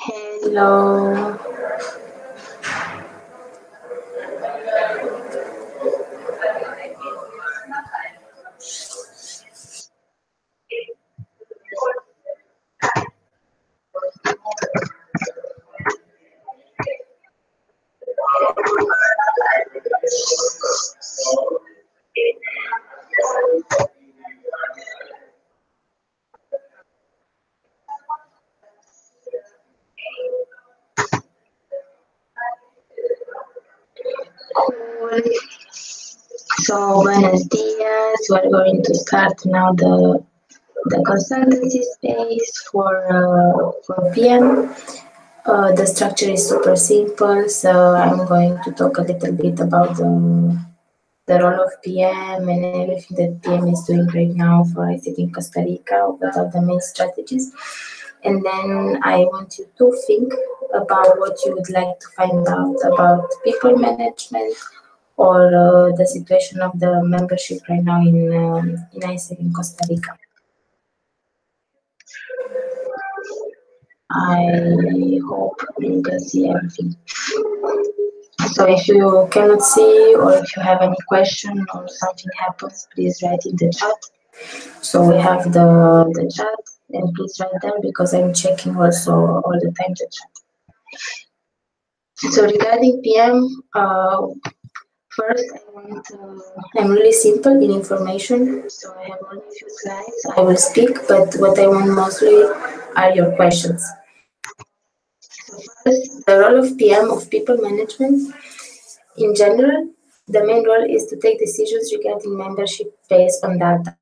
Hello. Cool. So, buenos dias. We're going to start now the consultancy space for PM. The structure is super simple, so I'm going to talk a little bit about the role of PM and everything that PM is doing right now for ICT in Costa Rica, what are the main strategies. And then I want you to think about what you would like to find out about people management or the situation of the membership right now in ICT in Costa Rica. I hope you can see everything. So if you cannot see or if you have any question or something happens, please write in the chat. So we have the chat, and please write there because I'm checking also all the time the chat. So regarding PM, first I'm really simple in information, so I have only a few slides. I will speak, but what I want mostly are your questions. So first, the role of PM, of people management. In general, the main role is to take decisions regarding membership based on data.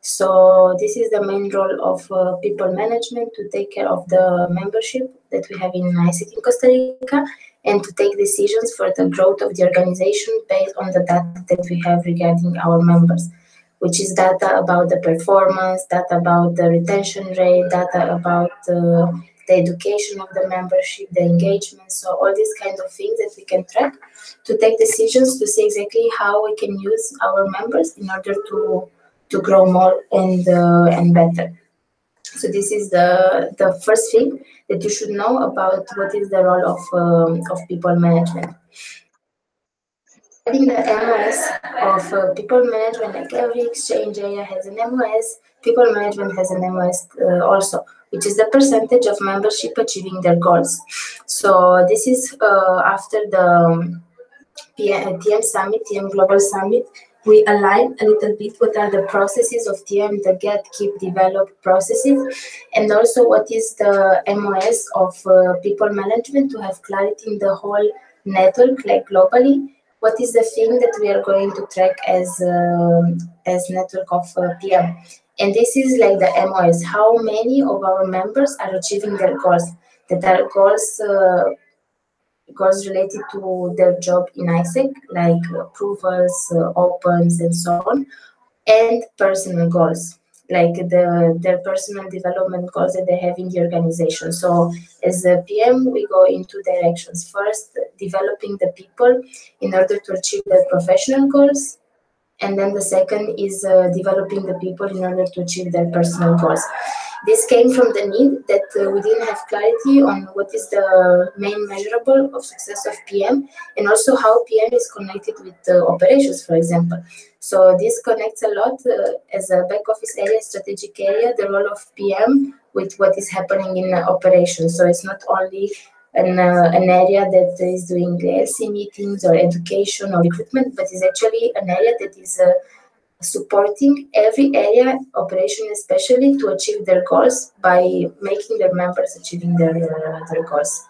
So this is the main role of people management, to take care of the membership that we have in ICT in Costa Rica and to take decisions for the growth of the organization based on the data that we have regarding our members, which is data about the performance, data about the retention rate, data about the education of the membership, the engagement, so all these kinds of things that we can track to take decisions to see exactly how we can use our members in order to grow more and better. So this is the first thing that you should know about what is the role of people management. Regarding the MOS of people management, like every exchange area has an MOS, people management has an MOS also, which is the percentage of membership achieving their goals. So this is after the TM Summit, TM Global Summit, we align a little bit what are the processes of TM, the get, keep, develop processes, and also what is the MOS of people management, to have clarity in the whole network, like globally. What is the thing that we are going to track as network of PM? And this is like the MOS, how many of our members are achieving their goals, that are goals related to their job in ISEC, like approvals, opens, and so on, and personal goals, like their personal development goals that they have in the organization. So as a PM, we go in two directions. First, developing the people in order to achieve their professional goals. And then the second is developing the people in order to achieve their personal goals. This came from the need that we didn't have clarity on what is the main measurable of success of PM, and also how PM is connected with operations, for example. So this connects a lot as a back office area, strategic area, the role of PM with what is happening in operations. So it's not only an area that is doing LC meetings or education or recruitment, but is actually an area that is supporting every area, operation especially, to achieve their goals by making their members achieving their goals.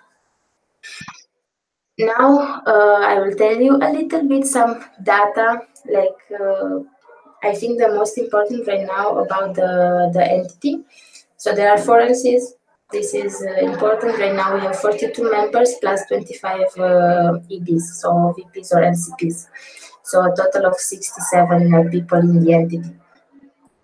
Now I will tell you a little bit some data, like I think the most important right now about the entity. So there are 4 LCs. This is important. Right now we have 42 members plus 25 EBs, so VPs or LCPs. So a total of 67 people in the entity.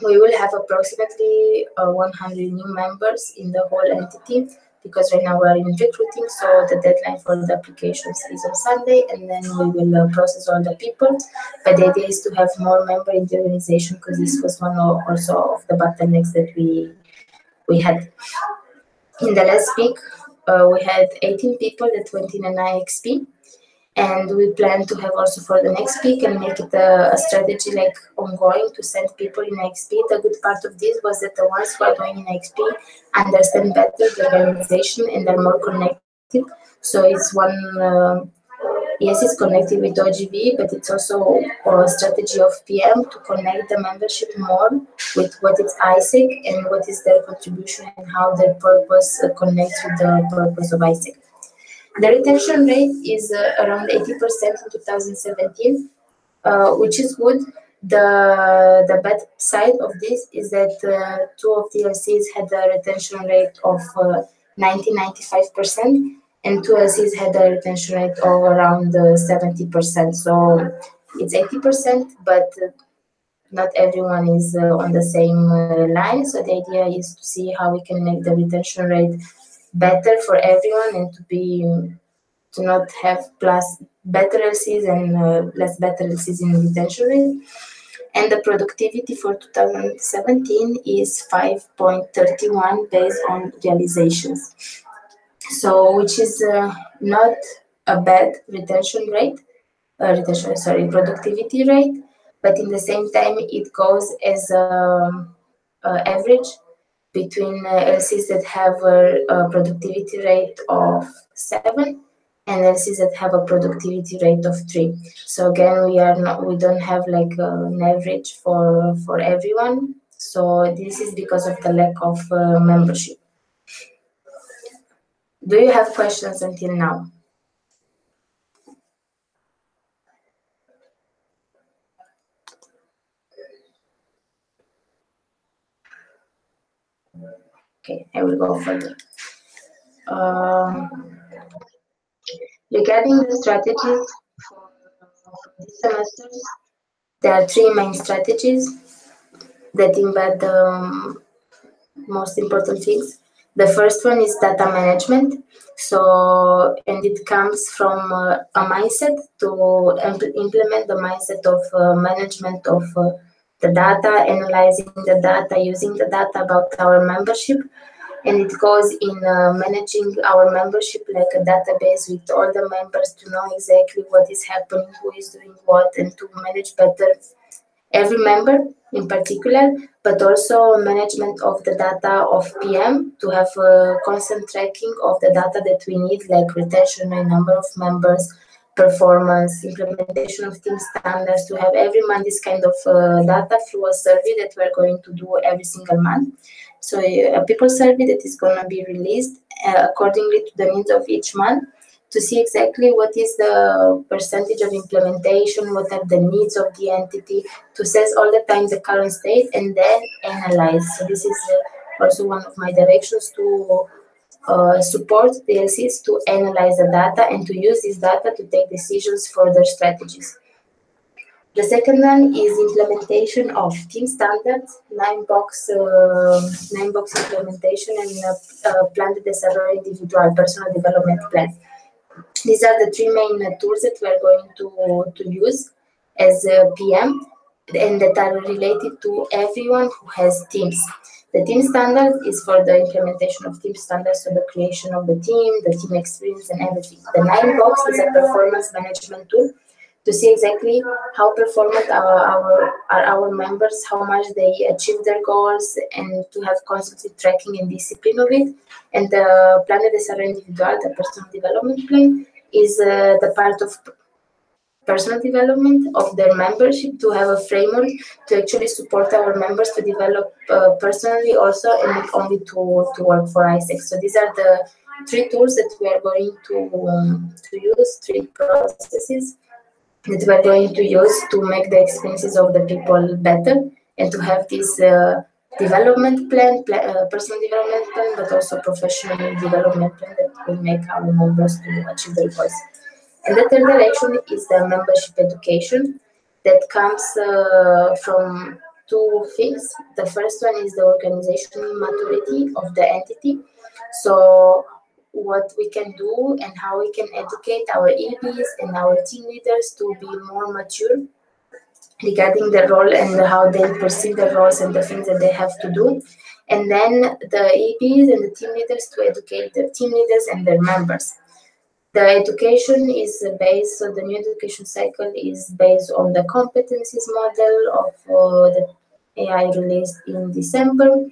We will have approximately 100 new members in the whole entity, because right now we are in recruiting, so the deadline for the applications is on Sunday, and then we will process all the people. But the idea is to have more members in the organization, because this was one also of the bottlenecks that we had. In the last week, we had 18 people that went in an IXP, and we plan to have also for the next peak and make it a strategy like ongoing to send people in IXP. The good part of this was that the ones who are going in IXP understand better the organization and are more connected. So it's one, yes, it's connected with OGV, but it's also a strategy of PM to connect the membership more with what is ISEC and what is their contribution and how their purpose connects with the purpose of ISEC. The retention rate is around 80% in 2017, which is good. The bad side of this is that two of the LCs had a retention rate of 95%, and two LCs had a retention rate of around 70%. So it's 80%, but not everyone is on the same line. So the idea is to see how we can make the retention rate better for everyone and to not have plus better LCs and less better LCs in retention rate. And the productivity for 2017 is 5.31 based on realizations. So, which is not a bad retention rate, productivity rate, but in the same time it goes as average between LCs that have a productivity rate of 7 and LCs that have a productivity rate of 3. So again, we don't have like an average for everyone. So this is because of the lack of membership. Do you have questions until now? Okay, I will go further. Regarding the strategies for this semester, there are 3 main strategies that embed the most important things. The first one is data management. So, and it comes from a mindset to implement the mindset of management of the data, analyzing the data, using the data about our membership. And it goes in managing our membership like a database with all the members to know exactly what is happening, who is doing what, and to manage better every member in particular, but also management of the data of PM to have a constant tracking of the data that we need, like retention and number of members, performance, implementation of team standards, to have every month this kind of data through a survey that we're going to do every single month. So a people survey that is going to be released accordingly to the needs of each month, to see exactly what is the percentage of implementation, what are the needs of the entity, to assess all the time the current state and then analyze. So this is also one of my directions to support the LCs to analyze the data and to use this data to take decisions for their strategies. The second one is implementation of team standards, 9-box implementation, and plan de desarrollo individual, personal development plan. These are the 3 main tools that we are going to use as PM and that are related to everyone who has teams. The team standard is for the implementation of team standards, so the creation of the team experience and everything. The 9-box is a performance management tool to see exactly how performant are our members, how much they achieve their goals, and to have constantly tracking and discipline of it. And the Plan de Desarrollo Individual, the personal development plan, is the part of personal development of their membership, to have a framework to actually support our members to develop personally also, and not only to work for ISEC. So these are the 3 tools that we are going to use, 3 processes that we are going to use to make the experiences of the people better, and to have this development plan, personal development plan, but also professional development plan that will make our members to achieve their goals. And the third direction is the membership education that comes from 2 things. The first one is the organizational maturity of the entity. So what we can do and how we can educate our EBs and our team leaders to be more mature regarding the role and how they perceive the roles and the things that they have to do. And then the EPs and the team leaders to educate the team leaders and their members. The education is based, so the new education cycle is based on the competencies model of the AI released in December.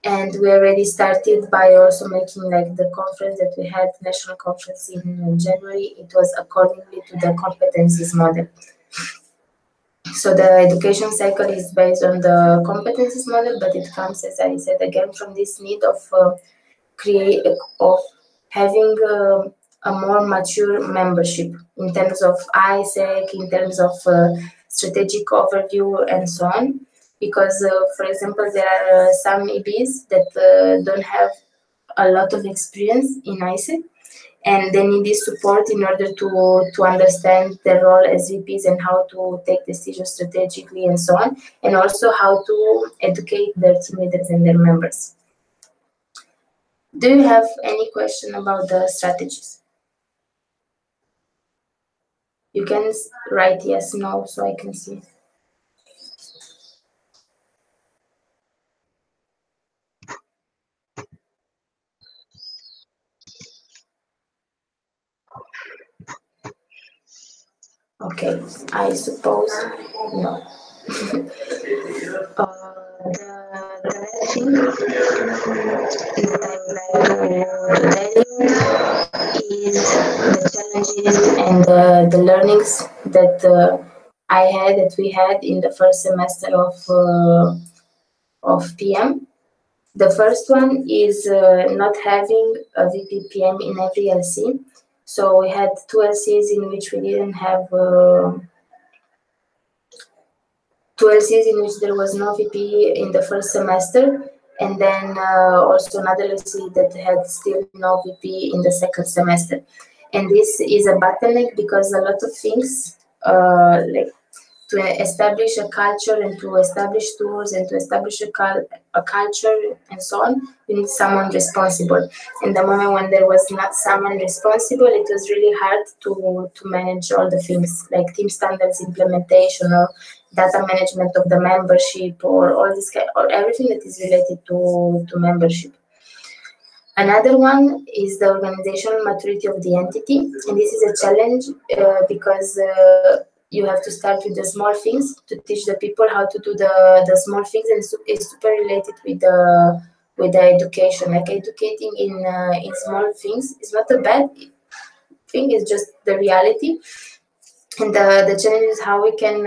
And we already started by also making like the conference that we had, national conference in January. It was accordingly to the competencies model. So the education cycle is based on the competencies model, but it comes, as I said again, from this need of having a more mature membership in terms of ISEC, in terms of strategic overview, and so on. Because, for example, there are some EBs that don't have a lot of experience in ISEC, and they need this support in order to understand their role as VPs and how to take decisions strategically and so on, and also how to educate their team leaders and their members. Do you have any question about the strategies? You can write yes, no, so I can see. Okay, I suppose no. The next thing that I would like to tell you is the challenges and the learnings that we had in the first semester of PM. The first one is not having a VP PM in every LC. So we had 2 LCs in which we didn't have 2 LCs in which there was no VP in the first semester, and then also another LC that had still no VP in the second semester. And this is a bottleneck because a lot of things, like to establish a culture and to establish tools and to establish a culture and so on, you need someone responsible. And the moment when there was not someone responsible, it was really hard to manage all the things like team standards implementation or data management of the membership or all this or everything that is related to membership. Another one is the organizational maturity of the entity, and this is a challenge because you have to start with the small things to teach the people how to do the small things, and it's super related with the education. Like educating in small things is not a bad thing; it's just the reality. And the challenge is how we can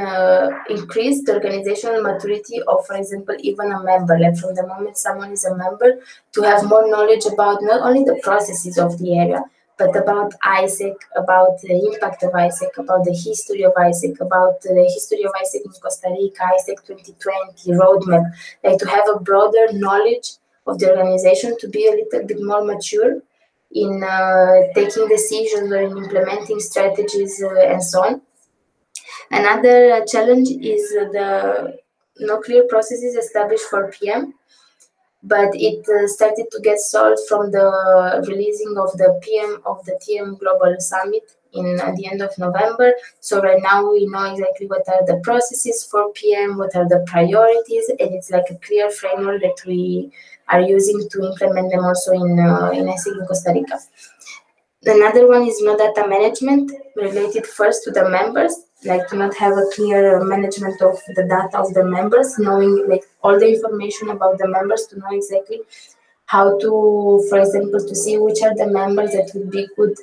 increase the organizational maturity of, for example, even a member. Like from the moment someone is a member, to have more knowledge about not only the processes of the area, but about ISEC, about the impact of ISEC, about the history of ISEC, about the history of ISEC in Costa Rica, ISEC 2020, roadmap. Like to have a broader knowledge of the organization, to be a little bit more mature in taking decisions or in implementing strategies and so on. Another challenge is the no clear processes established for PM, but it started to get solved from the releasing of the PM of the TM Global Summit at the end of November. So right now we know exactly what are the processes for PM, what are the priorities, and it's like a clear framework that we are using to implement them also in ISEC in Costa Rica. Another one is no data management, related first to the members, like to not have a clear management of the data of the members, knowing like all the information about the members, to know exactly how to, for example, to see which are the members that would be good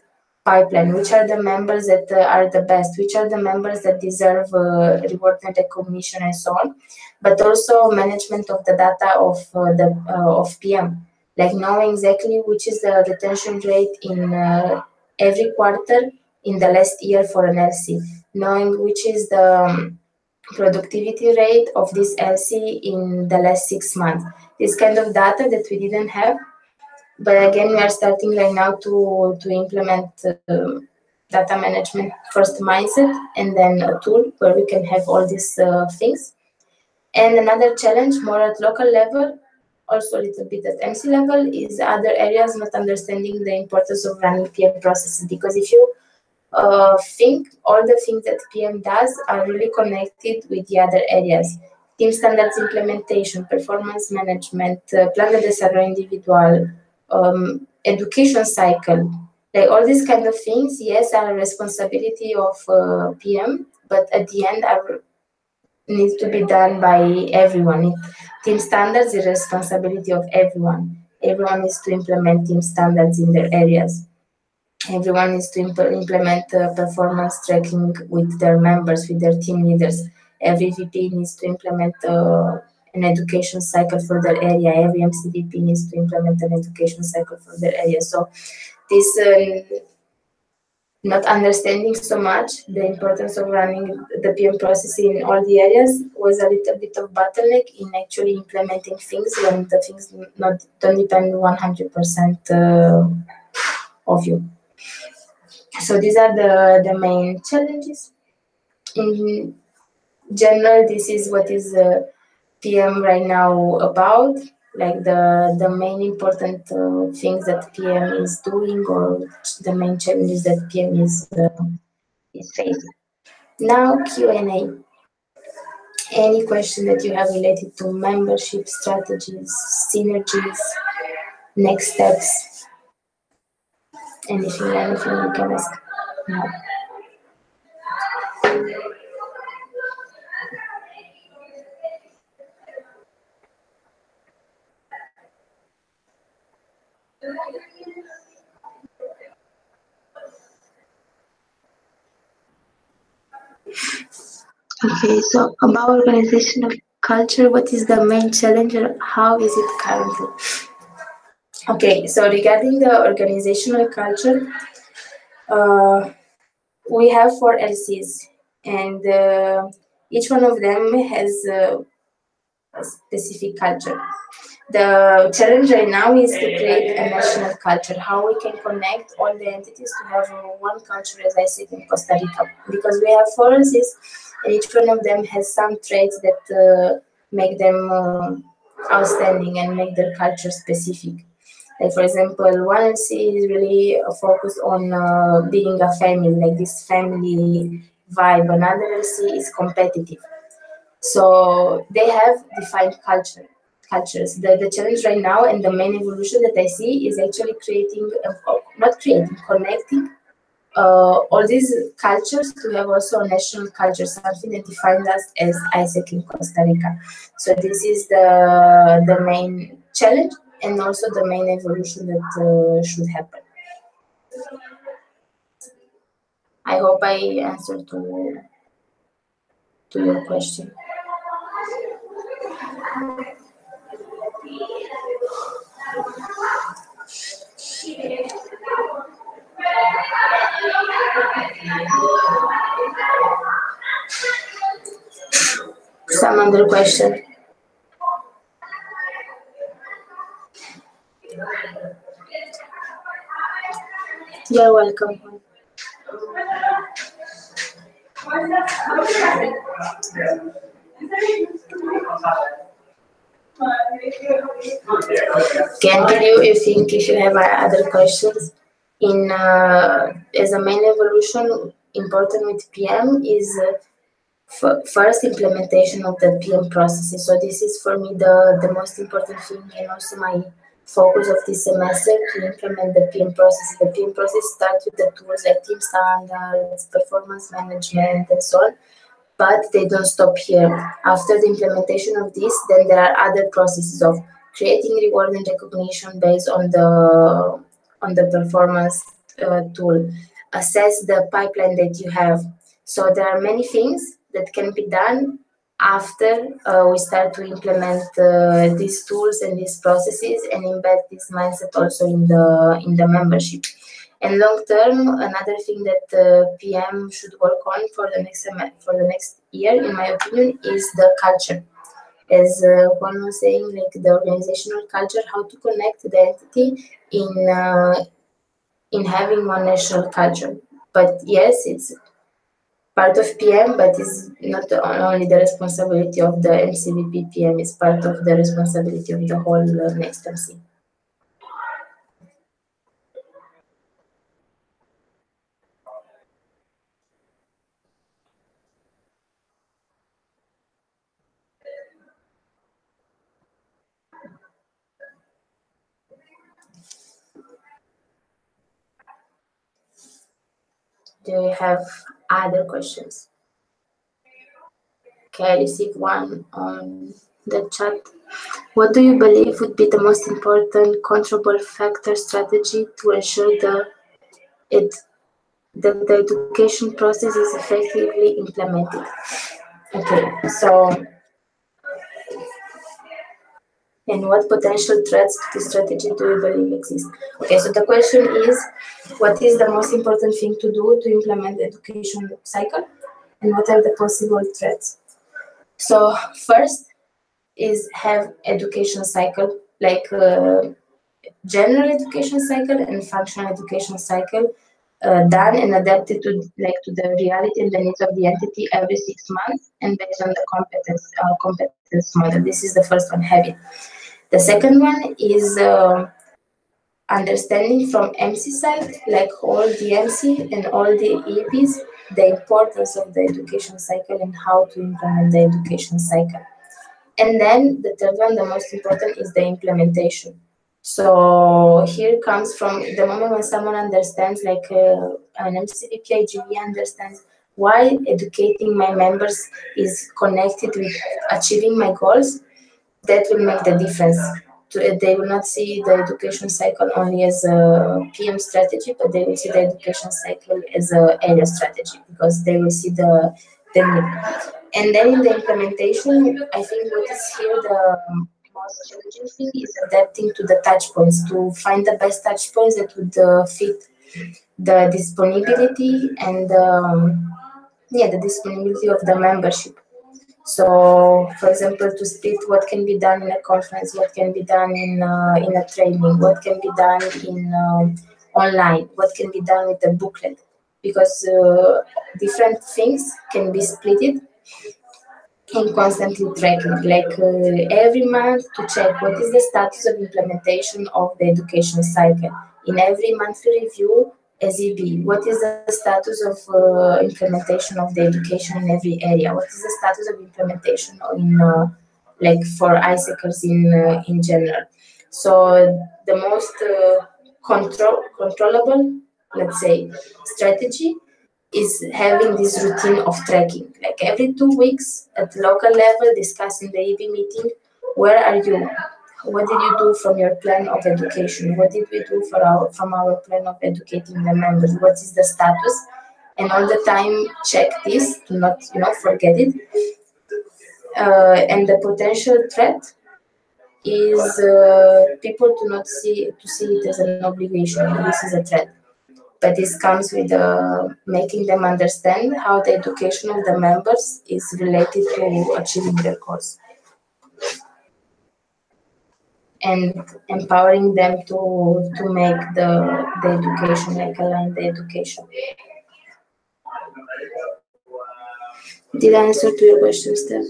pipeline, which are the members that are the best, which are the members that deserve reward and recognition and so on, but also management of the data of PM. Like knowing exactly which is the retention rate in every quarter in the last year for an LC, knowing which is the productivity rate of this LC in the last 6 months. This kind of data that we didn't have, but again, we are starting right now to implement data management first mindset and then a tool where we can have all these things. And another challenge more at local level, also a little bit at MC level, is other areas not understanding the importance of running PM processes. Because if you think all the things that PM does are really connected with the other areas. team standards implementation, performance management, plan de desarrollo individual, education cycle, like all these kind of things, yes, are a responsibility of PM, but at the end needs to be done by everyone. Team standards is a responsibility of everyone. Everyone needs to implement team standards in their areas. Everyone needs to implement performance tracking with their members, with their team leaders. Every VP needs to implement an education cycle for their area. Every MCVP needs to implement an education cycle for their area. So this not understanding so much the importance of running the PM process in all the areas was a little bit of bottleneck in actually implementing things when the things don't depend 100% of you. So these are the main challenges. In general, this is what is PM right now about, like the main important things that PM is doing, or the main challenges that PM is facing. Now Q&A. Any question that you have related to membership strategies, synergies, next steps, anything you can ask now. Okay, so about organizational culture, what is the main challenge and how is it currently? Okay, so regarding the organizational culture, we have 4 LCs, and each one of them has a specific culture. The challenge right now is to create a national culture, how we can connect all the entities to have one culture, as I said, in Costa Rica, because we have 4 LCs, and each one of them has some traits that make them outstanding and make their culture specific. Like, for example, one LC is really focused on being a family, like this family vibe. Another LC is competitive. So they have defined cultures. The challenge right now and the main evolution that I see is actually connecting all these cultures to have also a national culture, something that defines us as ISEC in Costa Rica. So this is the main challenge and also the main evolution that should happen. I hope I answered to your question. Some other question? You're welcome. Can tell you if you have other questions. As a main evolution, important with PM is first implementation of the PM processes. So this is for me the most important thing, and also my focus of this semester to implement the PM process. The PM process starts with the tools like team standards, performance management, and so on. But they don't stop here. After the implementation of this, then there are other processes of creating reward and recognition based on the performance tool. Assess the pipeline that you have. So there are many things that can be done after we start to implement these tools and these processes and embed this mindset also in the membership. And long term, another thing that PM should work on for the next year, in my opinion, is the culture. As Juan was saying, like the organizational culture, how to connect the entity in having one national culture. But yes, it's part of PM, but it's not only the responsibility of the MCVP PM, it's part of the responsibility of the whole next MC. Do you have other questions? Okay, I received one on the chat. What do you believe would be the most important controllable factor strategy to ensure that the education process is effectively implemented? Okay, so, and what potential threats to this strategy do you believe exist? Okay, so the question is, what is the most important thing to do to implement the education cycle? And what are the possible threats? So first is have education cycle, like general education cycle and functional education cycle done and adapted to the reality and the needs of the entity every 6 months and based on the competence model. This is the first one, have it. The second one is understanding from MC side, like all the MC and all the EPs, the importance of the education cycle and how to implement the education cycle. And then the third one, the most important, is the implementation. So here comes from the moment when someone understands, like an MCVP IGV understands why educating my members is connected with achieving my goals, that will make the difference. They will not see the education cycle only as a PM strategy, but they will see the education cycle as an area strategy because they will see the need. And then in the implementation, I think what is here the most challenging thing is adapting to the touch points, to find the best touch points that would fit the disponibility and the disponibility of the membership. So, for example, to split what can be done in a conference, what can be done in a training, what can be done in online, what can be done with a booklet, because different things can be splitted and constantly tracking, like every month to check what is the status of implementation of the education cycle. In every monthly review, SEB, what is the status of implementation of the education in every area? What is the status of implementation in, like for ISECers in general? So the most controllable, let's say, strategy is having this routine of tracking, like every 2 weeks at local level, discussing the EB meeting, where are you? What did you do from your plan of education? What did we do from our plan of educating the members? What is the status? And all the time check this to not forget it. And the potential threat is people to see it as an obligation. This is a threat. But this comes with making them understand how the education of the members is related to achieving their goals. And empowering them to make the education, like align the education. Did I answer to your question, Steph?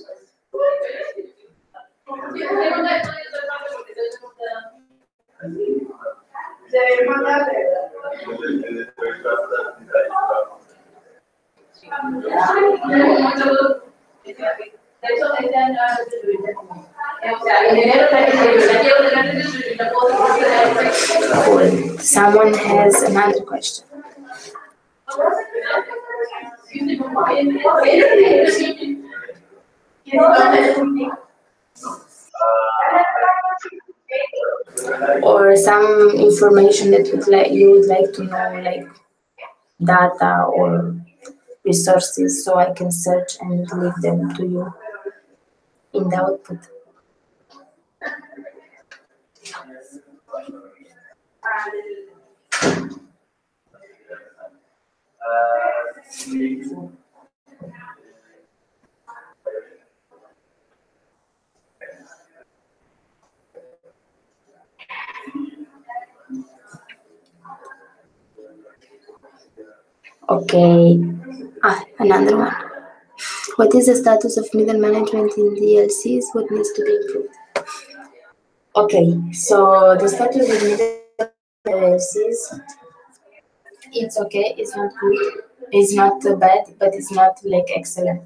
Cool. Someone has another question. Or some information that you would like to know, like data or resources, so I can search and leave them to you in the output. Okay, another one. What is the status of middle management in DLCs? What needs to be improved? Okay, so the status of middle DLCs, it's okay, it's not good, it's not bad, but it's not like excellent.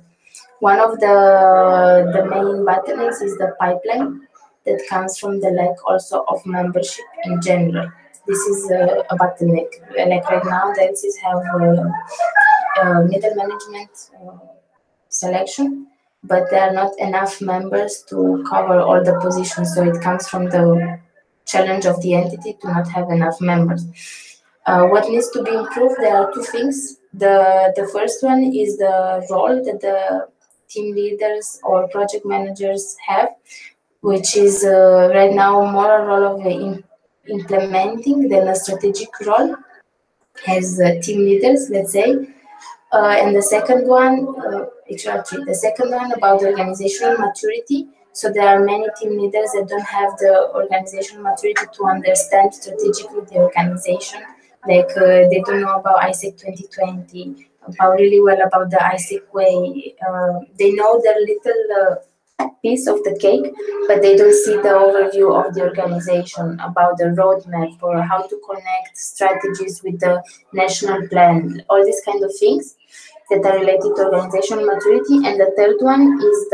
One of the main bottlenecks is the pipeline that comes from the lack also of membership in general. This is a bottleneck. Like right now, the LCs have middle management selection, but there are not enough members to cover all the positions. So it comes from the challenge of the entity to not have enough members. What needs to be improved? There are two things. The first one is the role that the team leaders or project managers have, which is right now more a role of implementing than a strategic role as team leaders, let's say. And the second one, actually, the second one about organizational maturity. So there are many team leaders that don't have the organizational maturity to understand strategically the organization. Like they don't know about ISEC 2020, about really well about the ISEC way. They know the little piece of the cake, but they don't see the overview of the organization, about the roadmap or how to connect strategies with the national plan, all these kind of things that are related to organizational maturity. And the third one is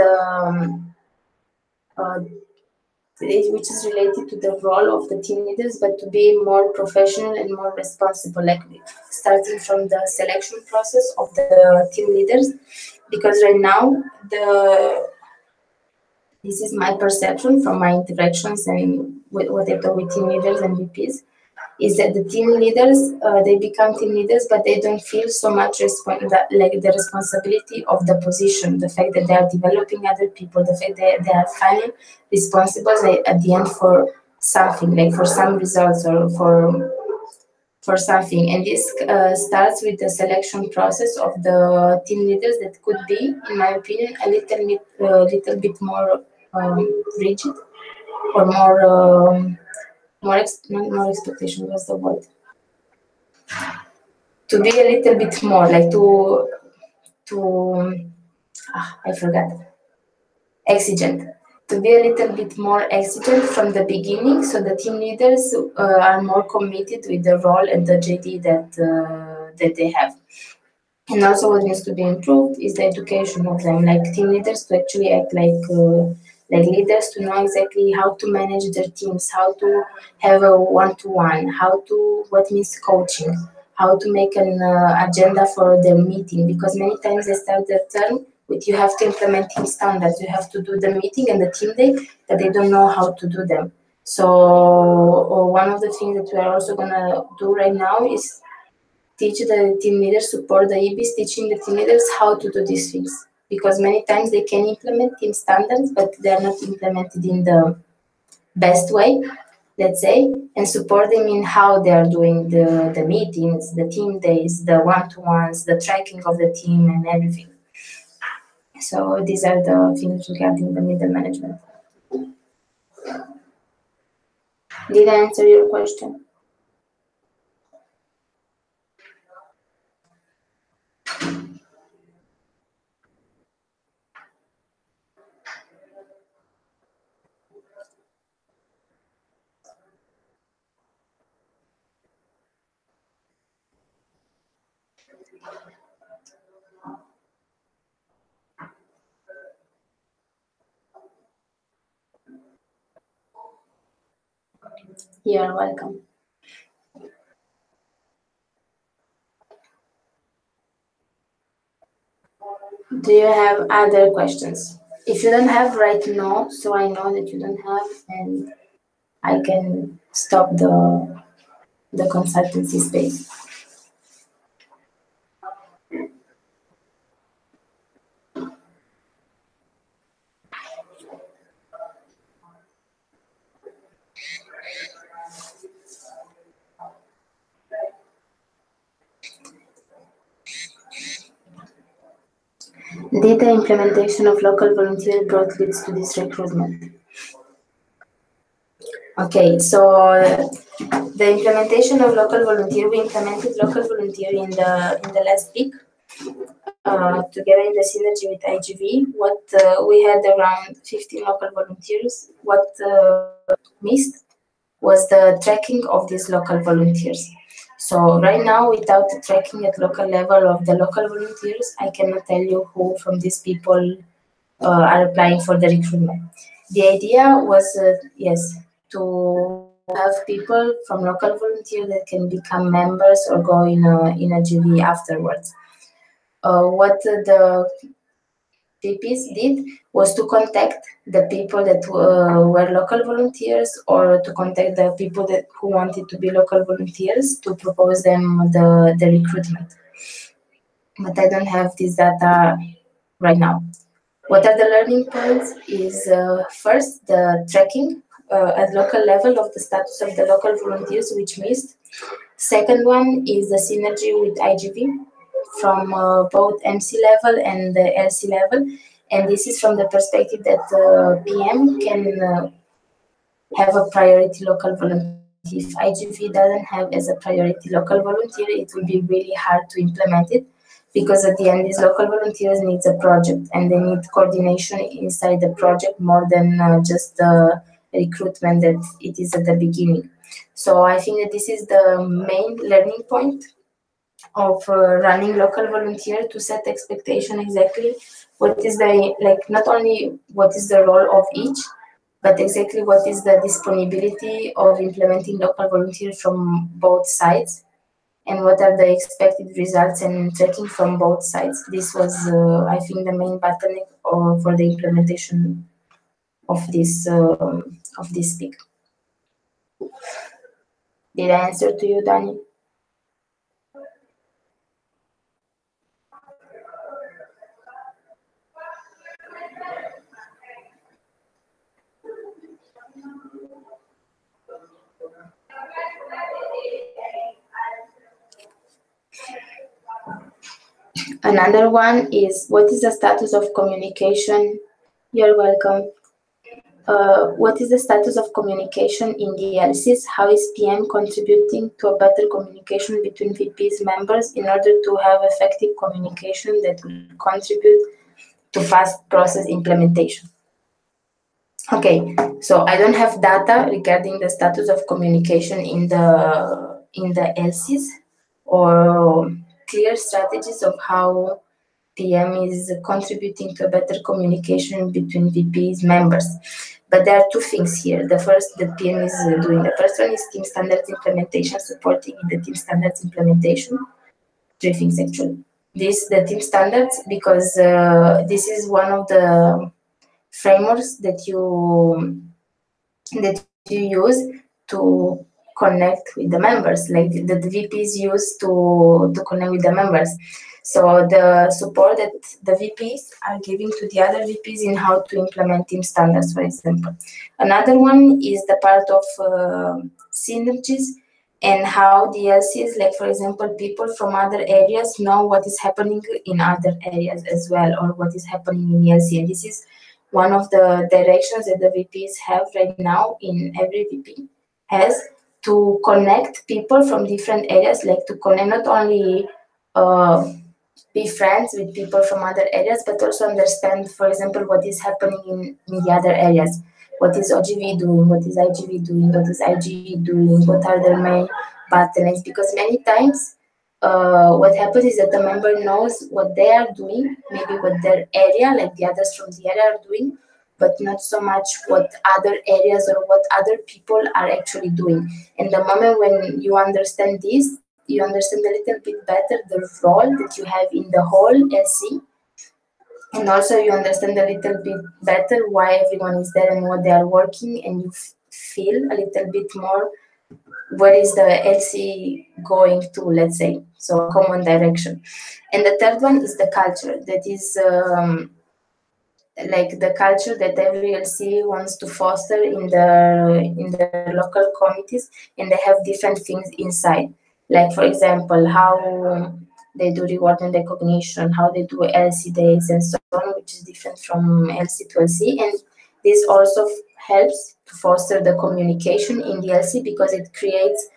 which is related to the role of the team leaders, but to be more professional and more responsible, like starting from the selection process of the team leaders, because right now this is my perception from my interactions and what I talk with team leaders and VPs, is that the team leaders, they become team leaders, but they don't feel so much like the responsibility of the position, the fact that they are developing other people, the fact that they are finally responsible at the end for something, like for some results or for something. And this starts with the selection process of the team leaders that could be, in my opinion, a little bit more rigid or more expectation was the word. To be a little bit more like I forgot. Exigent. To be a little bit more exigent from the beginning, so the team leaders are more committed with the role and the JD that they have. And also, what needs to be improved is the education of them, like team leaders to actually act like leaders, to know exactly how to manage their teams, how to have a one-to-one, what means coaching, how to make an agenda for their meeting, because many times they start their term with you have to implement team standards, you have to do the meeting and the team day, but they don't know how to do them. So one of the things that we are also going to do right now is teach the team leaders, support the EBs, teaching the team leaders how to do these things. Because many times they can implement team standards, but they are not implemented in the best way, let's say, and support them in how they are doing the meetings, the team days, the one-to-ones, the tracking of the team and everything. So these are the things regarding the middle management. Did I answer your question? You're welcome. Do you have other questions? If you don't have, write no, so I know that you don't have, and I can stop the consultancy space. Did the implementation of local volunteer brought leads to this recruitment? Okay, so the implementation of local volunteer, we implemented local volunteer in the last week, together in the synergy with IGV. What we had around 15 local volunteers. What missed was the tracking of these local volunteers. So right now, without the tracking at local level of the local volunteers, I cannot tell you who from these people are applying for the recruitment. The idea was, yes, to have people from local volunteer that can become members or go in a GV afterwards. what the VPs did was to contact the people that were local volunteers, or to contact the people who wanted to be local volunteers, to propose them the recruitment. But I don't have this data right now. What are the learning points is first the tracking at local level of the status of the local volunteers which missed. Second one is the synergy with IGV from both MC level and the LC level. And this is from the perspective that PM can have a priority local volunteer. If IGV doesn't have as a priority local volunteer, it will be really hard to implement it, because at the end, these local volunteers need a project, and they need coordination inside the project more than just the recruitment that it is at the beginning. So I think that this is the main learning point of running local volunteer, to set expectation exactly what is the, like, not only what is the role of each, but exactly what is the disponibility of implementing local volunteer from both sides, and what are the expected results and tracking from both sides. This was, I think, the main bottleneck for the implementation of this peak. Did I answer to you, Dani? Another one is, what is the status of communication? You're welcome. What is the status of communication in the LCs? How is PM contributing to a better communication between VPs members in order to have effective communication that will contribute to fast process implementation? Okay, so I don't have data regarding the status of communication in the LCs, or clear strategies of how PM is contributing to a better communication between VPs members. But there are two things here. The first that PM is doing, the first one is team standards implementation, supporting the team standards implementation. Three things actually. The team standards, because this is one of the frameworks that you use to connect with the members, like the VPs use to connect with the members. So the support that the VPs are giving to the other VPs in how to implement team standards, for example. Another one is the part of synergies, and how the LCs, like for example, people from other areas know what is happening in other areas as well, or what is happening in the LC. And this is one of the directions that the VPs have right now. In every VP has to connect people from different areas, like to connect not only be friends with people from other areas, but also understand, for example, what is happening in the other areas. What is OGV doing? What is IGV doing? What is IGE doing? What are their main bottlenecks? Because many times what happens is that the member knows what they are doing, maybe what their area, like the others from the area, are doing, but not so much what other areas or what other people are actually doing. And the moment when you understand this, you understand a little bit better the role that you have in the whole LC, and also you understand a little bit better why everyone is there and what they are working, and you feel a little bit more where is the LC going to, let's say, so a common direction. And the third one is the culture, that is like the culture that every LC wants to foster in the local committees, and they have different things inside. Like, for example, how they do reward and recognition, how they do LC days, and so on, which is different from LC to LC. And this also helps to foster the communication in the LC, because it creates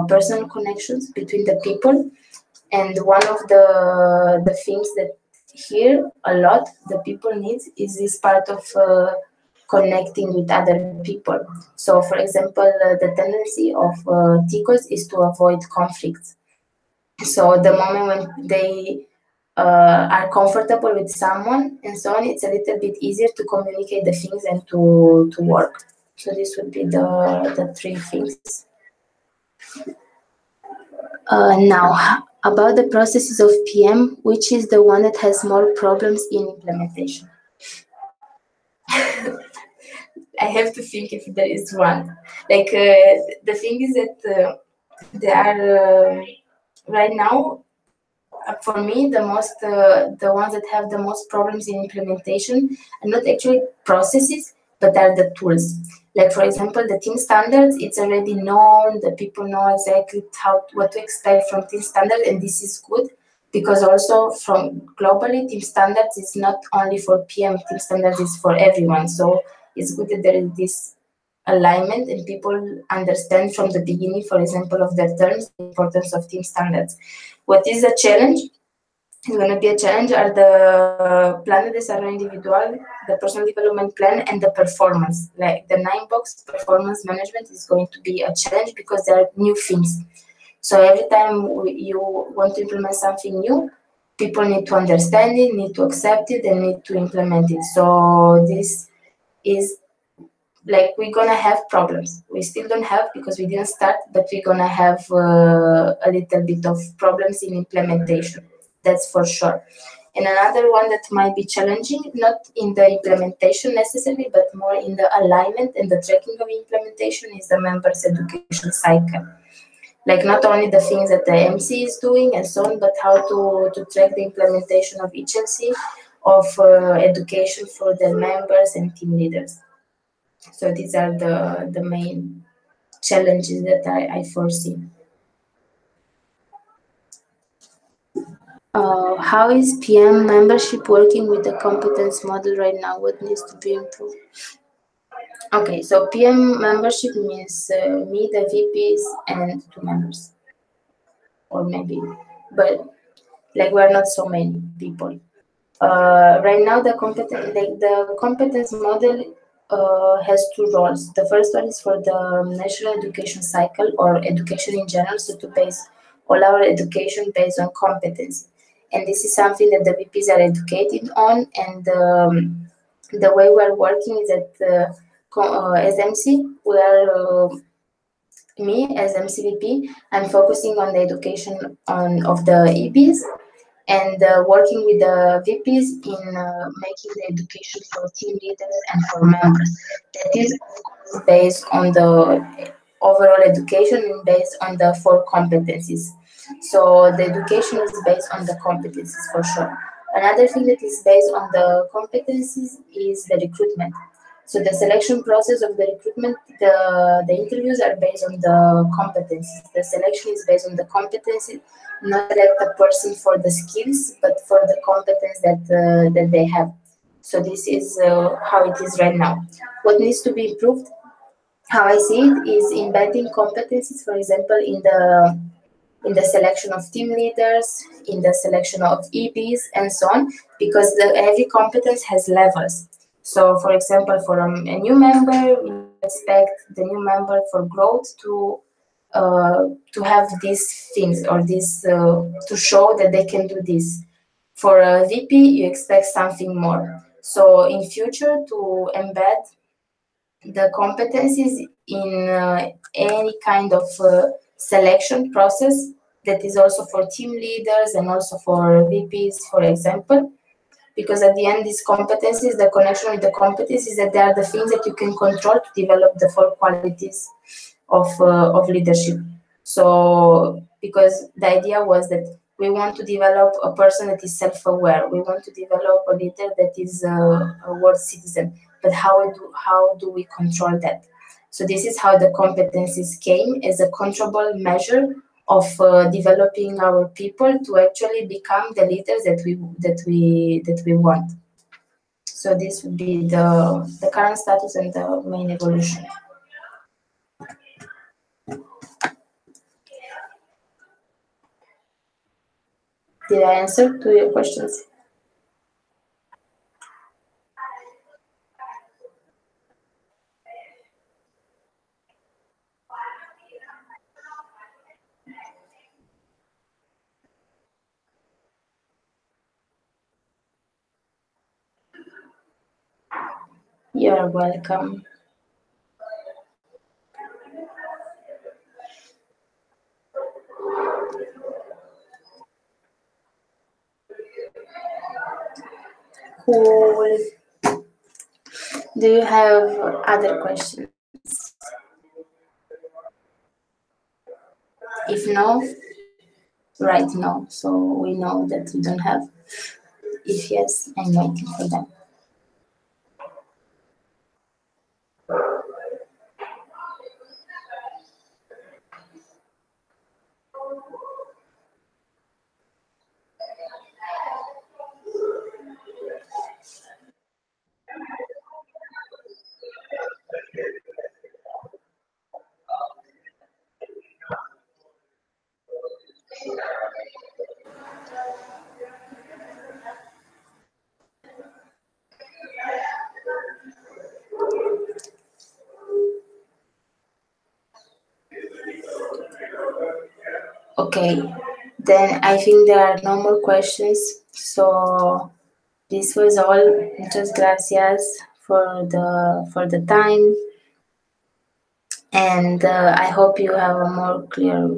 personal connections between the people. And one of the things that here a lot the people need is this part of connecting with other people. So, for example, the tendency of TICOs is to avoid conflicts. So the moment when they are comfortable with someone and so on, it's a little bit easier to communicate the things and to work. So this would be the three things. Now, About the processes of PM, which is the one that has more problems in implementation? I have to think if there is one. Like the thing is that there are right now, for me, the ones that have the most problems in implementation are not actually processes, but are the tools. Like for example, the team standards, it's already known, the people know exactly what to expect from team standards, and this is good because also from globally, team standards is not only for PM, team standards is for everyone. So it's good that there is this alignment and people understand from the beginning, for example, of their terms, the importance of team standards. What is a challenge? It's going to be a challenge are the plan de desarrollo individual, the personal development plan, and the performance. Like the 9-box performance management is going to be a challenge because there are new things. So every time you want to implement something new, people need to understand it, need to accept it, and need to implement it. So this is like we're gonna have problems. We still don't have because we didn't start, but we're gonna have a little bit of problems in implementation. That's for sure. And another one that might be challenging, not in the implementation necessarily, but more in the alignment and the tracking of implementation, is the members' education cycle. Like not only the things that the MC is doing and so on, but how to track the implementation of each MC, of education for the members and team leaders. So these are the main challenges that I foresee. How is PM membership working with the competence model right now? What needs to be improved? Okay, so PM membership means me, the VPs, and 2 members, or maybe, but like we're not so many people. Right now, the competence model has 2 roles. The first one is for the national education cycle or education in general, so to base all our education based on competence. And this is something that the VPs are educated on, and the way we're working is that as MC, we are me as MCVP, I'm focusing on the education of the EPs and working with the VPs in making the education for team leaders and for members. That is, of course, based on the overall education and based on the 4 competencies. So the education is based on the competencies for sure. Another thing that is based on the competencies is the recruitment. So the selection process of the recruitment, the interviews are based on the competencies. The selection is based on the competencies, not select the person for the skills, but for the competence that they have. So this is how it is right now. What needs to be improved? How I see it is embedding competencies, for example, in the selection of team leaders, in the selection of EPs, and so on, because every competence has levels. So, for example, for a new member, we expect the new member for growth to have these things or this to show that they can do this. For a VP, you expect something more. So, in future, to embed the competencies in any kind of selection process that is also for team leaders and also for VPs, for example, because at the end, these competencies, the connection with the competencies, that they are the things that you can control to develop the 4 qualities of leadership. So, because the idea was that we want to develop a person that is self-aware. We want to develop a leader that is a world citizen. But how do we control that? So this is how the competencies came as a controllable measure of developing our people to actually become the leaders that we want. So this would be the current status and the main evolution. Did I answer to your questions? You're welcome. Cool. Do you have other questions? If no, write no, so we know that you don't have. If yes, I'm waiting for them. Okay, then I think there are no more questions. So this was all. Muchas gracias for the time, and I hope you have a more clear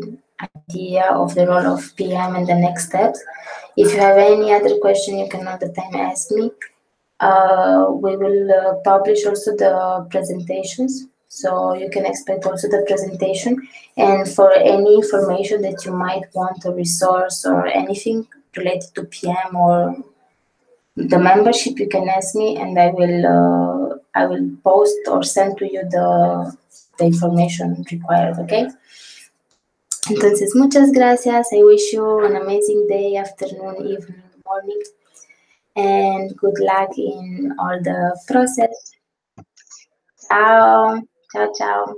idea of the role of PM and the next steps. If you have any other question, you can all the time ask me. We will publish also the presentations, so you can expect also the presentation. And for any information that you might want, a resource or anything related to PM or the membership, you can ask me, and I will post or send to you the information required. Okay. Entonces, muchas gracias. I wish you an amazing day, afternoon, evening, morning, and good luck in all the process. Ciao. Ciao, ciao.